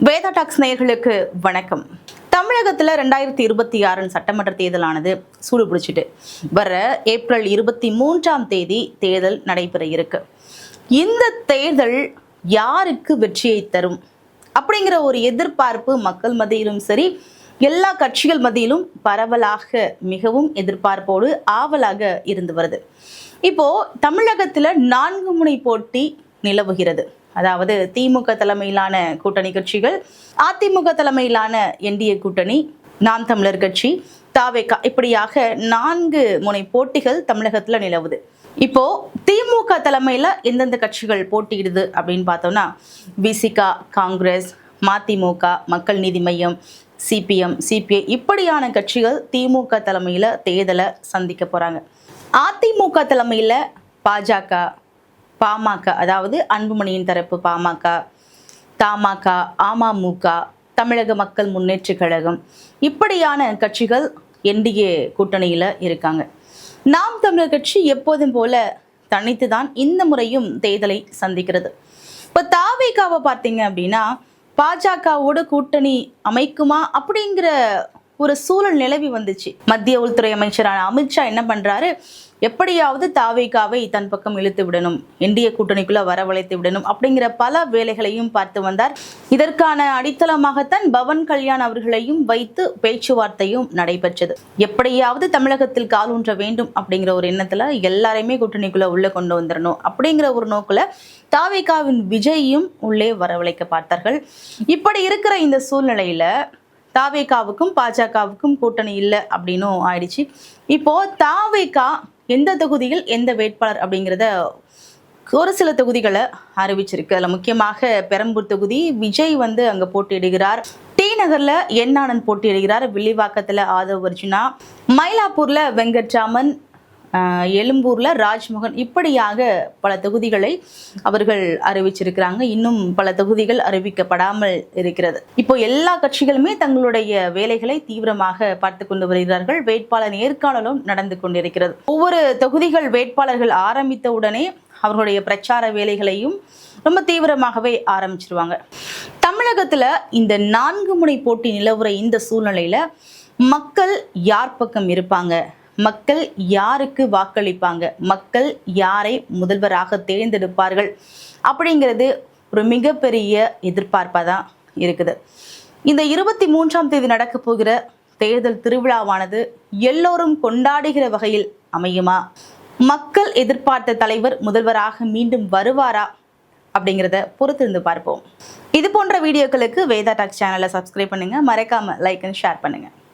Veda tax நேயர்களுக்கு வணக்கம். தமிழகத்தில் 2026 சட்டமன்ற தேர்தலானது சூடு பிடிச்சிட்டு வர ஏப்ரல் 23 தேர்தல் நடைபெற இருக்கு. இந்த தேர்தல் யாருக்கு வெற்றியை தரும் அப்படிங்கிற ஒரு எதிர்பார்ப்பு மக்கள் மத்தியிலும் சரி, எல்லா கட்சிகள் மத்தியிலும் பரவலாக மிகவும் எதிர்பார்ப்போடு ஆவலாக இருந்து வருது. இப்போ தமிழகத்துல 4 முனை போட்டி நிலவுகிறது. அதாவது திமுக தலைமையிலான கூட்டணி கட்சிகள், அதிமுக தலைமையிலான என்டிஏ கூட்டணி, நாம் தமிழர் கட்சி, தாவேகா, இப்படியாக 4 முனை போட்டிகள் தமிழகத்துல நிலவுது. இப்போ திமுக தலைமையில எந்தெந்த கட்சிகள் போட்டியிடுது அப்படின்னு பார்த்தோம்னா, விசிகா, காங்கிரஸ், மதிமுக, மக்கள் நீதி மையம், சிபிஎம், சிபிஐ இப்படியான கட்சிகள் திமுக தலைமையில தேர்தலை சந்திக்க போறாங்க. அதிமுக தலைமையில பாஜக, பாமக, அதாவது அன்புமணியின் தரப்பு பாமக, தமாக, அமமுக, தமிழக மக்கள் முன்னேற்ற கழகம் இப்படியான கட்சிகள் என்டிஏ கூட்டணியில இருக்காங்க. நாம் தமிழர் கட்சி எப்போதும் போல தனித்து தான் இந்த முறையும் தேர்தலை சந்திக்கிறது. இப்போ தாவேகாவை பார்த்தீங்க அப்படின்னா, பாஜகவோட கூட்டணி அமைக்குமா அப்படிங்கிற ஒரு சூழல் நிலவி வந்துச்சு. மத்திய உள்துறை அமைச்சரான அமித்ஷா என்ன பண்றாரு, எப்படியாவது தாவேகாவை தன் பக்கம் இழுத்து விடணும், என்டிஏ கூட்டணிக்குள்ள வரவழைத்து விடணும் அப்படிங்கிற பல வேலைகளையும் பார்த்து வந்தார். இதற்கான அடித்தளமாகத்தான் பவன் கல்யாண் அவர்களையும் வைத்து பேச்சுவார்த்தையும் நடைபெற்றது. எப்படியாவது தமிழகத்தில் காலூன்ற வேண்டும் அப்படிங்கிற ஒரு எண்ணத்துல எல்லாரையுமே கூட்டணிக்குள்ள உள்ள கொண்டு வந்துடணும் அப்படிங்கிற ஒரு நோக்குல தாவேகாவின் விஜயையும் உள்ளே வரவழைக்க பார்த்தார்கள். இப்படி இருக்கிற இந்த சூழ்நிலையில தாவேகாவுக்கும் பாஜகவுக்கும் கூட்டணி இல்லை அப்படின்னும் ஆயிடுச்சு. இப்போ தாவேகா எந்த தொகுதியில் எந்த வேட்பாளர் அப்படிங்கிறத ஒரு சில தொகுதிகளை அறிவிச்சிருக்கு. அதில் முக்கியமாக பெரம்பூர் தொகுதி விஜய் அங்கே போட்டியிடுகிறார். டி நகர்ல என் ஆனந்த் போட்டியிடுகிறார். வில்லிவாக்கத்தில் ஆதவ் அர்ஜுனா, மயிலாப்பூர்ல வெங்கட்ராமன், எழும்பூர்ல ராஜ்மோகன், இப்படியாக பல தொகுதிகளை அவர்கள் அறிவிச்சிருக்கிறாங்க. இன்னும் பல தொகுதிகள் அறிவிக்கப்படாமல் இருக்கிறது. இப்போ எல்லா கட்சிகளுமே தங்களுடைய வேலைகளை தீவிரமாக பார்த்து கொண்டு வருகிறார்கள். வேட்பாளர் நேர்காணலும் நடந்து கொண்டிருக்கிறது. ஒவ்வொரு தொகுதிகள் வேட்பாளர்கள் ஆரம்பித்த உடனே அவர்களுடைய பிரச்சார வேலைகளையும் ரொம்ப தீவிரமாகவே ஆரம்பிச்சிருவாங்க. தமிழகத்துல இந்த 4 முனை போட்டி நிலவுற இந்த சூழ்நிலையில மக்கள் யார் பக்கம் இருப்பாங்க, மக்கள் யாருக்கு வாக்களிப்பாங்க, மக்கள் யாரை முதல்வராக தேர்ந்தெடுப்பார்கள் அப்படிங்கிறது ஒரு மிகப்பெரிய எதிர்பார்ப்பாக தான் இருக்குது. இந்த 23 நடக்க போகிற தேர்தல் திருவிழாவானது எல்லோரும் கொண்டாடுகிற வகையில் அமையுமா? மக்கள் எதிர்பார்த்த தலைவர் முதல்வராக மீண்டும் வருவாரா அப்படிங்கிறத பொறுத்திருந்து பார்ப்போம். இது போன்ற வீடியோக்களுக்கு வேதா டாக்ஸ் சேனலை சப்ஸ்கிரைப் பண்ணுங்க, மறக்காம லைக் அண்ட் ஷேர் பண்ணுங்க.